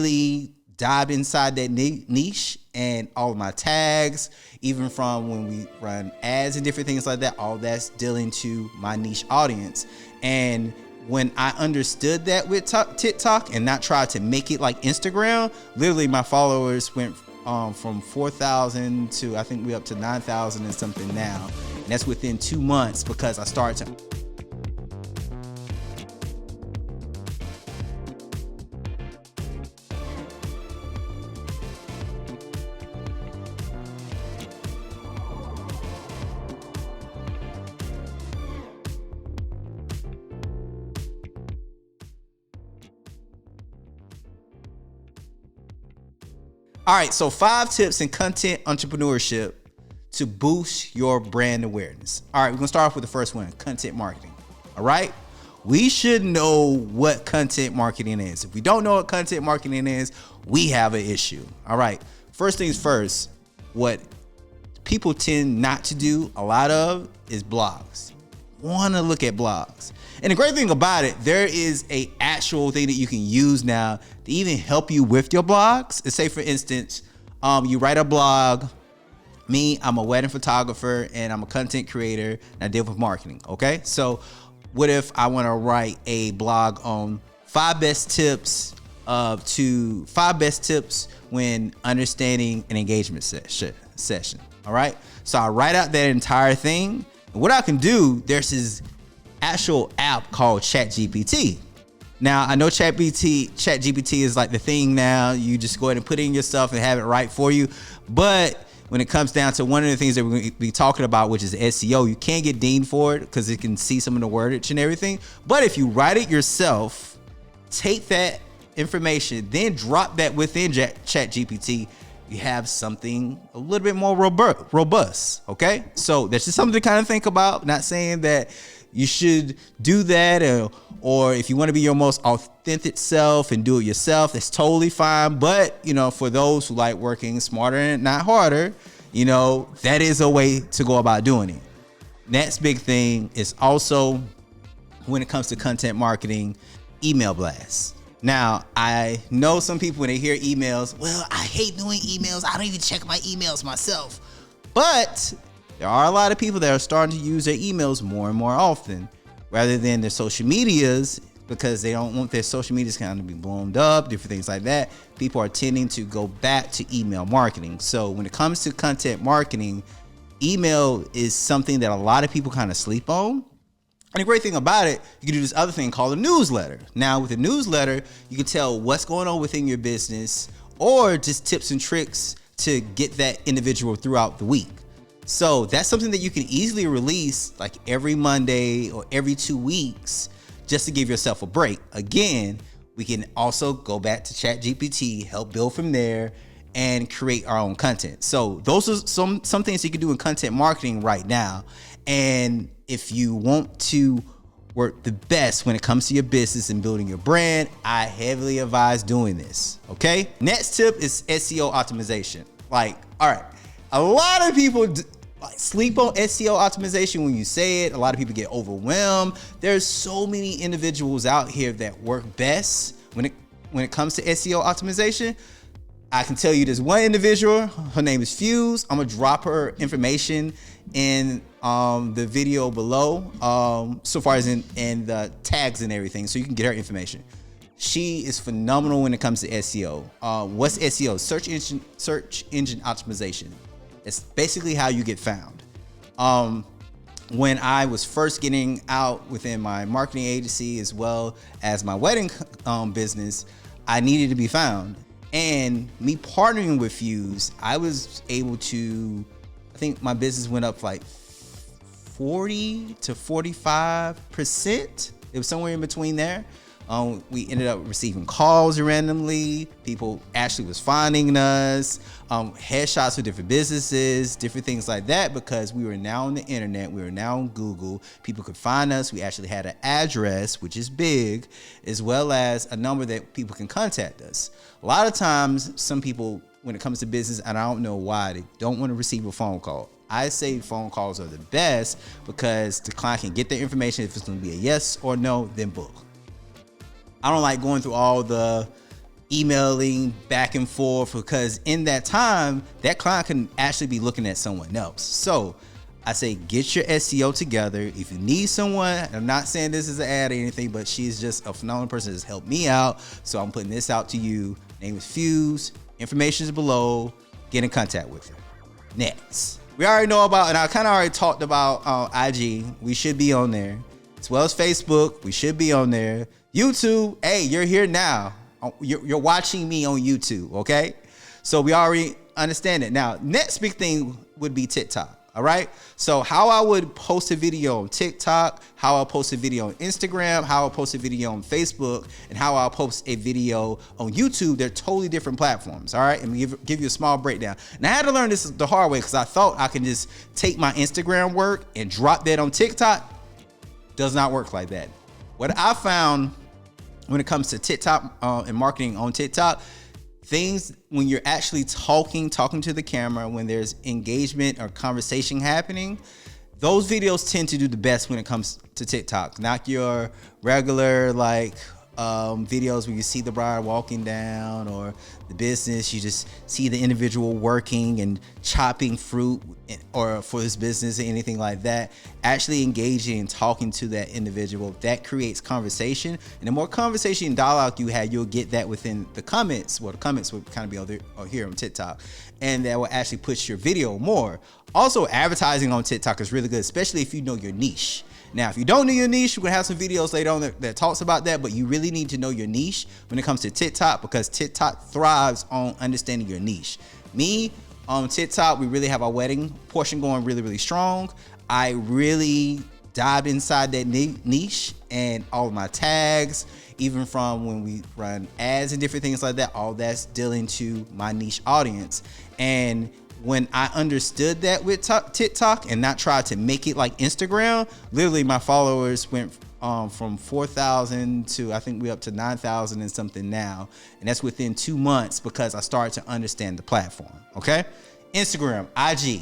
really dived inside that niche, and all of my tags, even from when we run ads and different things like that, all that's dealing to my niche audience. And when I understood that with TikTok and not try to make it like Instagram, literally my followers went from 4,000 to I think we're up to 9,000 and something now. And that's within 2 months because I started to All right, so 5 tips in content entrepreneurship to boost your brand awareness. All right, we're gonna start off with the first one, content marketing. All right, we should know what content marketing is. If we don't know what content marketing is, we have an issue. All right, first things first, what people tend not to do a lot of is blogs. Want to look at blogs. And the great thing about it, there is a actual thing that you can use now to even help you with your blogs. Let's say, for instance, you write a blog. Me, I'm a wedding photographer and I'm a content creator and I deal with marketing. Okay, so what if I want to write a blog on 5 best tips when understanding an engagement session. All right, so I write out that entire thing. And what I can do, there's this actual app called ChatGPT. Now, I know ChatGPT is like the thing now. You just go ahead and put in your stuff and have it write for you. But when it comes down to one of the things that we're going to be talking about, which is SEO, you can't get deemed for it because it can see some of the wordage and everything. But if you write it yourself, take that information, then drop that within ChatGPT, you have something a little bit more robust. Okay, so that's just something to kind of think about. Not saying that you should do that, or if you want to be your most authentic self and do it yourself, that's totally fine. But for those who like working smarter and not harder, that is a way to go about doing it. Next big thing is also, when it comes to content marketing, email blasts. Now, I know some people, when they hear emails, well, I hate doing emails. I don't even check my emails myself. But there are a lot of people that are starting to use their emails more and more often rather than their social medias, because they don't want their social medias kind of be blown up, different things like that. People are tending to go back to email marketing. So when it comes to content marketing, email is something that a lot of people kind of sleep on. And the great thing about it, you can do this other thing called a newsletter. Now, with a newsletter, you can tell what's going on within your business, or just tips and tricks to get that individual throughout the week. So that's something that you can easily release like every Monday or every 2 weeks, just to give yourself a break. Again, we can also go back to ChatGPT, help build from there, and create our own content. So those are some things you can do in content marketing right now. And if you want to work the best when it comes to your business and building your brand, I heavily advise doing this. Okay. Next tip is SEO optimization. All right, a lot of people sleep on SEO optimization when you say it. A lot of people get overwhelmed. There's so many individuals out here that work best when it comes to SEO optimization. I can tell you there's one individual, her name is Fuse. I'm gonna drop her information in the video below, so far as in the tags and everything, so you can get her information. She is phenomenal when it comes to SEO. What's SEO? Search engine optimization. It's basically how you get found. When I was first getting out within my marketing agency as well as my wedding business, I needed to be found. And me partnering with Fuse, I was able to, I think my business went up like 40 to 45%. It was somewhere in between there. We ended up receiving calls randomly. People actually was finding us, headshots with different businesses, different things like that, because we were now on the internet. We were now on Google. People could find us. We actually had an address, which is big, as well as a number that people can contact us. A lot of times, some people, when it comes to business, and I don't know why, they don't want to receive a phone call. I say phone calls are the best because the client can get their information. If it's going to be a yes or no, then book. I don't like going through all the emailing back and forth, because in that time, that client can actually be looking at someone else. So I say, get your SEO together. If you need someone, I'm not saying this is an ad or anything, but she's just a phenomenal person that's helped me out. So I'm putting this out to you. Name is Fuse. Information is below. Get in contact with her. Next, we already know about, and I kind of already talked about IG. We should be on there, as well as Facebook. We should be on there. YouTube, hey, you're here now. You're watching me on YouTube, okay? So we already understand it. Now, next big thing would be TikTok. All right. So how I would post a video on TikTok, how I'll post a video on Instagram, how I'll post a video on Facebook, and how I'll post a video on YouTube. They're totally different platforms. All right. And give you a small breakdown. And I had to learn this the hard way, because I thought I can just take my Instagram work and drop that on TikTok. Does not work like that. What I found when it comes to TikTok and marketing on TikTok, things when you're actually talking to the camera, when there's engagement or conversation happening, those videos tend to do the best when it comes to TikTok. Not your regular videos where you see the bride walking down, or the business, you just see the individual working and chopping fruit, or for this business or anything like that. Actually engaging and talking to that individual, that creates conversation. And the more conversation and dialogue you have, you'll get that within the comments. Well, the comments would kind of be over here on TikTok, and that will actually push your video more. Also, advertising on TikTok is really good, especially if you know your niche. Now, if you don't know your niche, we're gonna have some videos later on that talks about that, but you really need to know your niche when it comes to TikTok, because TikTok thrives on understanding your niche. Me, on TikTok, we really have our wedding portion going really, really strong. I really dived inside that niche, and all of my tags, even from when we run ads and different things like that, all that's dealing to my niche audience. And when I understood that with TikTok and not try to make it like Instagram, literally my followers went from 4,000 to, I think we're up to 9,000 and something now. And that's within 2 months, because I started to understand the platform. Okay. Instagram, IG.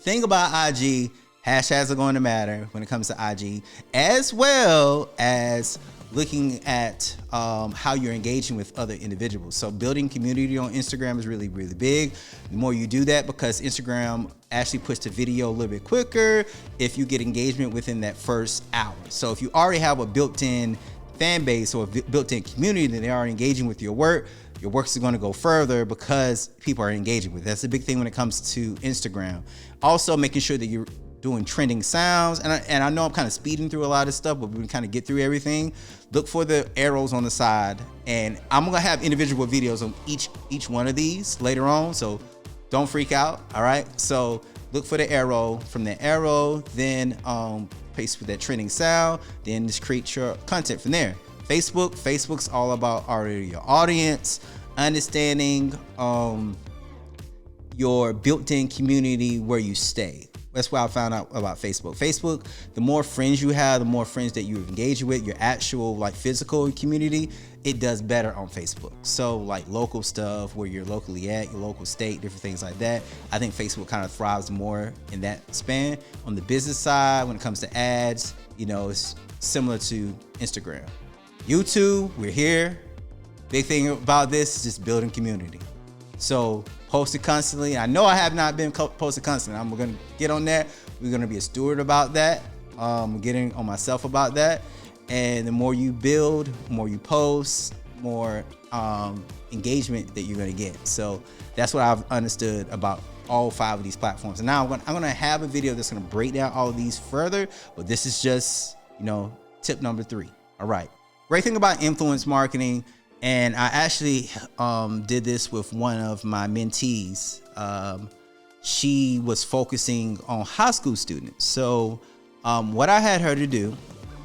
Thing about IG, hashtags are going to matter when it comes to IG, as well as looking at how you're engaging with other individuals. So building community on Instagram is really, really big. The more you do that, because Instagram actually puts the video a little bit quicker if you get engagement within that first hour. So if you already have a built-in fan base or a built-in community that they are engaging with your work is going to go further, because people are engaging with it. That's a big thing when it comes to Instagram. Also, making sure that you're doing trending sounds, and I know I'm kind of speeding through a lot of stuff, but we can kind of get through everything. Look for the arrows on the side, and I'm gonna have individual videos on each one of these later on, so don't freak out. All right, so look for the arrow. From the arrow, then paste with that trending sound, then just create your content from there. Facebook's all about already your audience, understanding your built-in community where you stay. That's why I found out about Facebook. Facebook, the more friends you have, the more friends that you engage with, your actual like physical community, it does better on Facebook. So like local stuff, where you're locally at, your local state, different things like that. I think Facebook kind of thrives more in that span. On the business side, when it comes to ads, it's similar to Instagram. YouTube, we're here. Big thing about this is just building community. So post it constantly. I know I have not been posted constantly. I'm going to get on that. We're going to be a steward about that. Getting on myself about that. And the more you build, the more you post, more engagement that you're going to get. So that's what I've understood about all 5 of these platforms. And now I'm going to have a video that's going to break down all of these further. But this is just, tip number 3. All right. Great thing about influence marketing. And I actually did this with one of my mentees. She was focusing on high school students. So what I had her to do,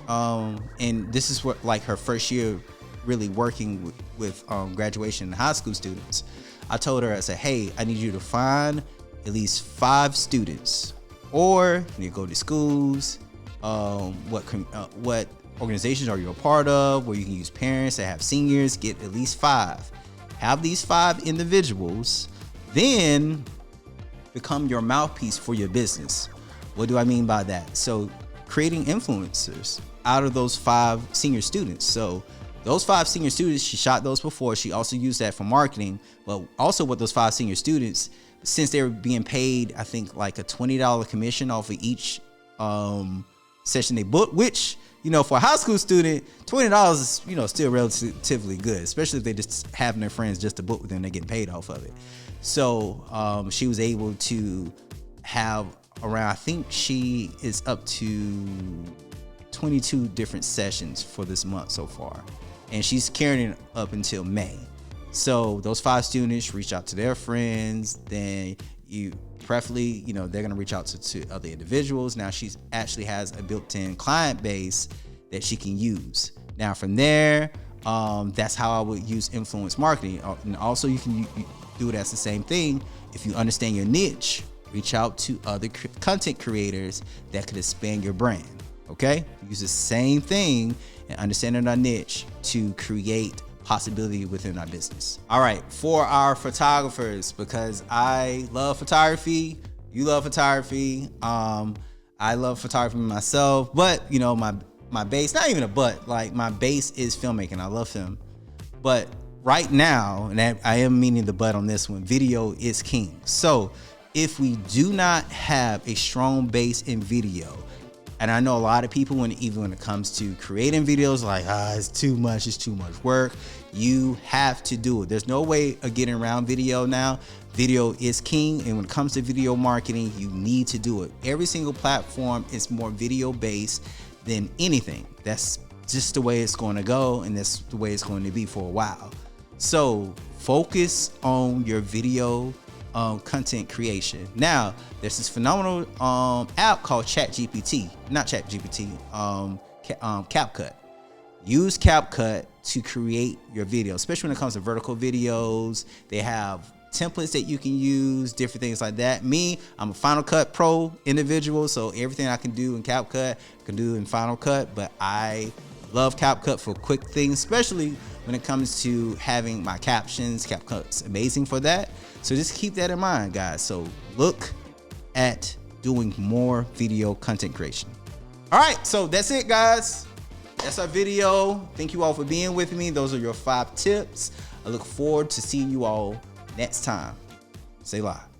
and this is what like her first year really working with graduation and high school students. I told her, I said, hey, I need you to find at least 5 students, or you go to schools, what organizations are you a part of, where you can use parents that have seniors. Get at least 5. Have these 5 individuals, then become your mouthpiece for your business. What do I mean by that? So creating influencers out of those 5 senior students. So Those 5 senior students, she shot those before. She also used that for marketing, but also with those 5 senior students, since they were being paid, I think like a $20 commission off of each session they booked, which, you know, for a high school student, $20 is, you know, still relatively good, especially if they just having their friends just to book with them, they're getting paid off of it. So she was able to have around, I think she is up to 22 different sessions for this month so far. And she's carrying it up until May. So those 5 students reach out to their friends, then you preferably, you know, they're gonna reach out to other individuals. Now she actually has a built-in client base that she can use. Now from there, that's how I would use influence marketing. And also you can do it as the same thing. If you understand your niche, reach out to other content creators that could expand your brand. Okay, use the same thing and understanding our niche to create possibility within our business. All right, for our photographers, because I love photography, you love photography, I love photography myself, but you know, my base, not even a but, like my base is filmmaking. I love film, but right now, and I am meaning the but on this one, video is king. So if we do not have a strong base in video, and I know a lot of people, even when it comes to creating videos, like, it's too much work. You have to do it. There's no way of getting around video now. Video is king, and when it comes to video marketing, you need to do it. Every single platform is more video based than anything. That's just the way it's going to go, and that's the way it's going to be for a while. So focus on your video content creation. Now, there's this phenomenal app called CapCut. Use CapCut to create your video, especially when it comes to vertical videos. They have templates that you can use, different things like that. Me, I'm a Final Cut Pro individual, so everything I can do in CapCut, I can do in Final Cut, but I love CapCut for quick things, especially when it comes to having my captions. CapCut's amazing for that. So just keep that in mind, guys. So look at doing more video content creation. All right, so that's it, guys. That's our video. Thank you all for being with me. Those are your 5 tips. I look forward to seeing you all next time. Stay live.